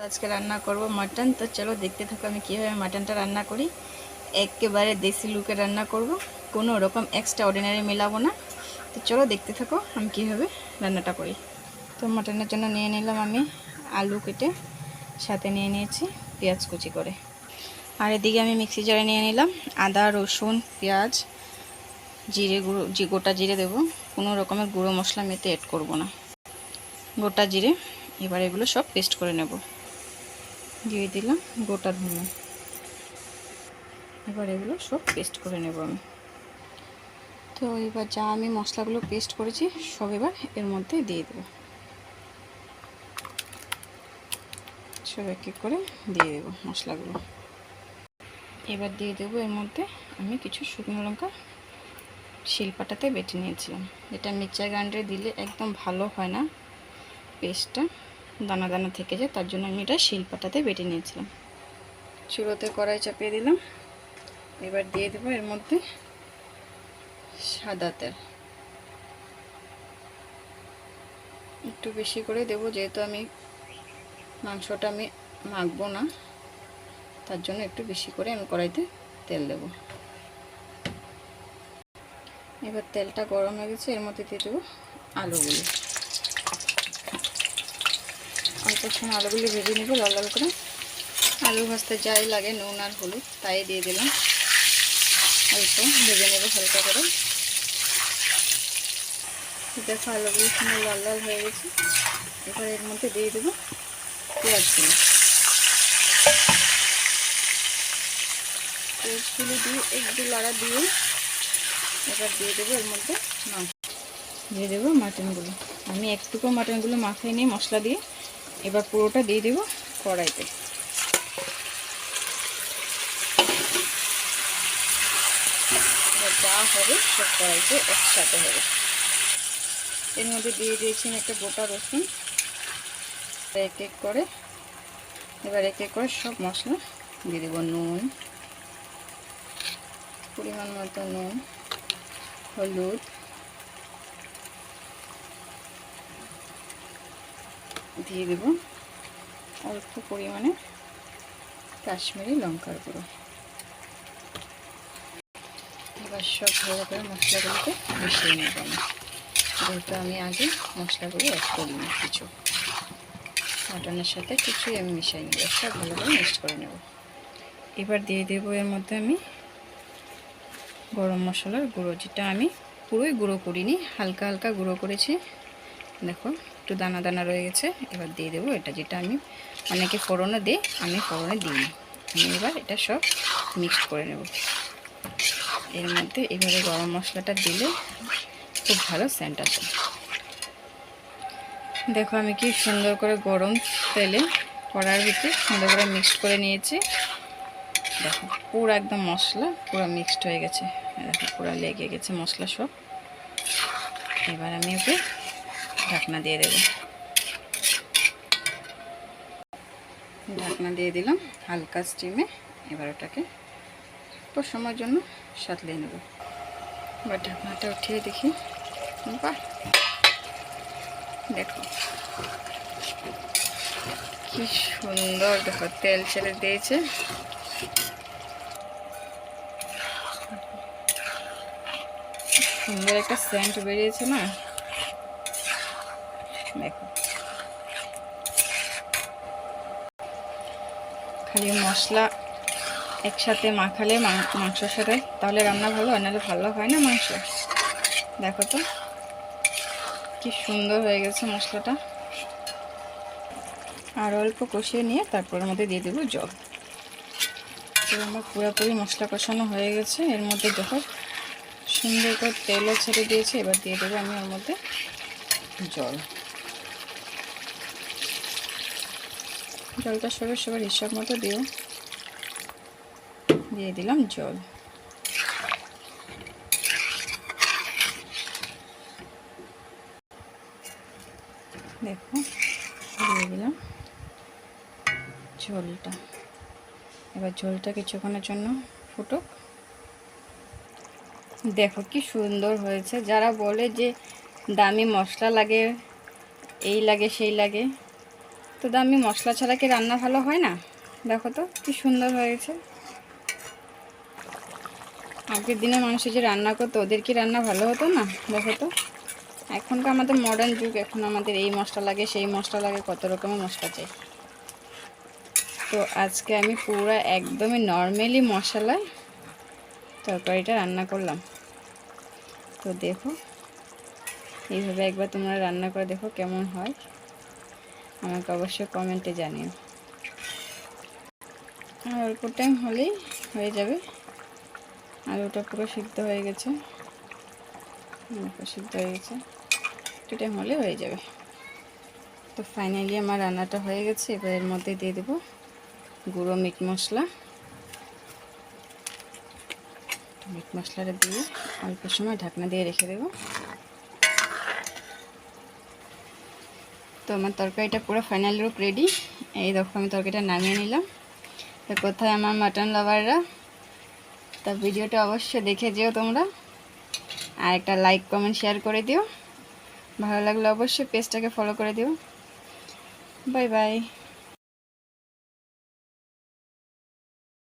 আজকে রান্না করব মাটন। তো চলো দেখতে থাকো আমি কীভাবে মাটনটা রান্না করি। একেবারে দেশি লুকে রান্না করব, কোনো রকম এক্সট্রা অর্ডিনারি মেলাবো না। তো চলো দেখতে থাকো আমি কীভাবে রান্নাটা করি। তো মাটনের জন্য নিয়ে নিলাম আমি আলু কেটে, সাথে নিয়ে নিয়েছি পেঁয়াজ কুচি করে। আর এদিকে আমি মিক্সি জারে নিয়ে নিলাম আদা, রসুন, পেঁয়াজ, জিরে গুঁড়ো, গোটা জিরে দেবো। কোনো রকমের গুঁড়ো মশলা মেতে অ্যাড করব না, গোটা জিরে। এবার এগুলো সব পেস্ট করে নেব। দিয়ে দিলাম গোটা ধনে। এবার এগুলো সব পেস্ট করে নেব আমি। তো এবার যা আমি মশলাগুলো পেস্ট করেছি সব এবার এর মধ্যে দিয়ে দেবো, সব এক এক করে দিয়ে দেবো মশলাগুলো। এবার দিয়ে দেবো এর মধ্যে আমি কিছু শুকনো লঙ্কা শিলপাটাতে বেটে নিয়েছিলাম, যেটা মিক্সচার গ্রাইন্ডারে দিলে একদম ভালো হয় না, পেস্টটা দানা দানা থেকে যায়, তার জন্য আমি এটা শিলপাটাতে বেটে নিয়েছিলাম। চুলোতে কড়াই চাপিয়ে দিলাম। এবার দিয়ে দেবো এর মধ্যে সাদা তেল, একটু বেশি করে দেবো, যেহেতু আমি মাংসটা আমি মাখবো না, তার জন্য একটু বেশি করে আমি কড়াইতে তেল দেব। এবার তেলটা গরম হয়ে গেছে, এর মধ্যে দিয়ে দেবো আলুগুলো। অল্প সময় আলুগুলি ভেজে নেব লাল লাল করে। আলু ভাজতে যাই লাগে নুন আর হলুদ তাই দিয়ে দিলাম, অল্প ভেজে নেব হালকা করে। দেখো আলুগুলো সুন্দর লাল লাল হয়ে গেছে। এবার এর মধ্যে দিয়ে দেবো পেঁয়াজগুলো। পেঁয়াজগুলো দিয়ে একটু লাড়া দিয়ে এবার দিয়ে দেবো এর মধ্যে মাংস, দিয়ে দেবো মাটনগুলো। আমি একটুকু মাটনগুলো মাখিয়ে নিই মশলা দিয়ে। এবার পুরোটা দিয়ে দেবো কড়াইতে। যা হবে সব কড়াইতে একসাথে হবে। এর মধ্যে দিয়ে দিয়েছি একটা গোটা রসুন। এক এক করে এবার এক এক করে সব মশলা দিয়ে দেবো। নুন, পরিমাণ মতো নুন, হলুদ, দিয়ে দেব অল্প পরিমাণে কাশ্মীরি লঙ্কার গুঁড়ো। এবার সব ভালো করে মশলাগুলোকে মিশিয়ে নেব আমি, যেহেতু আমি আগে মশলাগুলো অ্যাড করিনি কিছু, মাটনের সাথে কিছুই আমি মিশিয়ে নেব, সব ভালো করে মিক্সড করে নেব। এবার দিয়ে দেবো এর মধ্যে আমি গরম মশলার গুঁড়ো, যেটা আমি পুরোই গুঁড়ো করিনি, হালকা হালকা গুঁড়ো করেছি। দেখো একটু দানা দানা রয়ে গেছে। এবার দিয়ে দেবো এটা, যেটা আমি অনেকে ফোড়নে দিই, আমি ফোড়নে দিইনি। আমি এবার এটা সব মিক্সড করে নেব এর মধ্যে। এভাবে গরম মশলাটা দিলে খুব ভালো সেন্ট আসে। দেখো আমি কি সুন্দর করে গরম তেলে কড়ার ভিতরে সুন্দর করে মিক্সড করে নিয়েছি। দেখো পুরো একদম মশলা পুরো মিক্সড হয়ে গেছে, দেখো পুরো লেগে গেছে মশলা সব। এবার আমি ওকে ঢাকনা দিয়ে দেব। ঢাকনা দিয়ে দিলাম হালকা স্টিমে। এবার ওটাকে একটু সময়ের জন্য সাঁতলে নেব। এবার ঢাকনাটা উঠিয়ে দেখি, বাহ দেখো কি সুন্দর, দেখো তেল ছেড়ে দিয়েছে। সুন্দর একটা সেন্ট বেরিয়েছে না, দেখো। খালি মশলা একসাথে মাখালে মাংসর সাথে তাহলে রান্না ভালো হয়, নাহলে ভালো হয় না মাংস। দেখো তো কি সুন্দর হয়ে গেছে মশলাটা। আর অল্প কষিয়ে নিয়ে তারপরের মধ্যে দিয়ে দেবো জল। তো আমার পুরোপুরি মশলা কষানো হয়ে গেছে। এর মধ্যে দেখো সুন্দর করে তেলও ছেড়ে দিয়েছে। এবার দিয়ে দেবো আমি ওর মধ্যে জল। জলটা সবার সবার হিসাব মতো দিও। দিয়ে দিলাম জল। দেখো দিয়ে দিলাম ঝোলটা। এবার ঝোলটা কিছুক্ষণের জন্য ফুটুক। দেখো কি সুন্দর হয়েছে। যারা বলে যে দামি মশলা লাগে, এই লাগে সেই লাগে, তো আমি মশলা ছাড়া কি রান্না ভালো হয় না? দেখো তো কি সুন্দর হয়েছে। আগের দিনে মানুষের যে রান্না করতো ওদের কি রান্না ভালো হতো না? দেখো তো, এখনকার আমাদের মডার্ন যুগ, এখন আমাদের এই মশলা লাগে সেই মশলা লাগে, কত রকমের মশলা চাই। তো আজকে আমি পুরো একদমই নর্মালি মশলায় তরকারিটা রান্না করলাম। তো দেখো, এইভাবে একবার তোমরা রান্না করে দেখো কেমন হয়, আমাকে অবশ্যই কমেন্টে জানিও। আর অল্প টাইম হলেই হয়ে যাবে। আলুটা পুরো সিদ্ধ হয়ে গেছে, সিদ্ধ হয়ে গেছে, একটু টাইম হলে হয়ে যাবে। তো ফাইনালি আমার রান্নাটা হয়ে গেছে। এবার এর মধ্যে দিয়ে দেবো গুঁড়ো মিট মশলা। মিট মশলাটা দিয়ে অল্প সময় ঢাকনা দিয়ে রেখে দেবো। তো আমার তরকারিটা পুরো ফাইনাল রূপ রেডি। এই দেখো আমি তরকারিটা নামিয়ে নিলাম। তো কোথায় আমার মাটন লাভাররা, তা ভিডিওটা অবশ্যই দেখে যেও তোমরা, আর একটা লাইক কমেন্ট শেয়ার করে দিও। ভালো লাগলে অবশ্যই পেজটাকে ফলো করে দিও। Bye bye.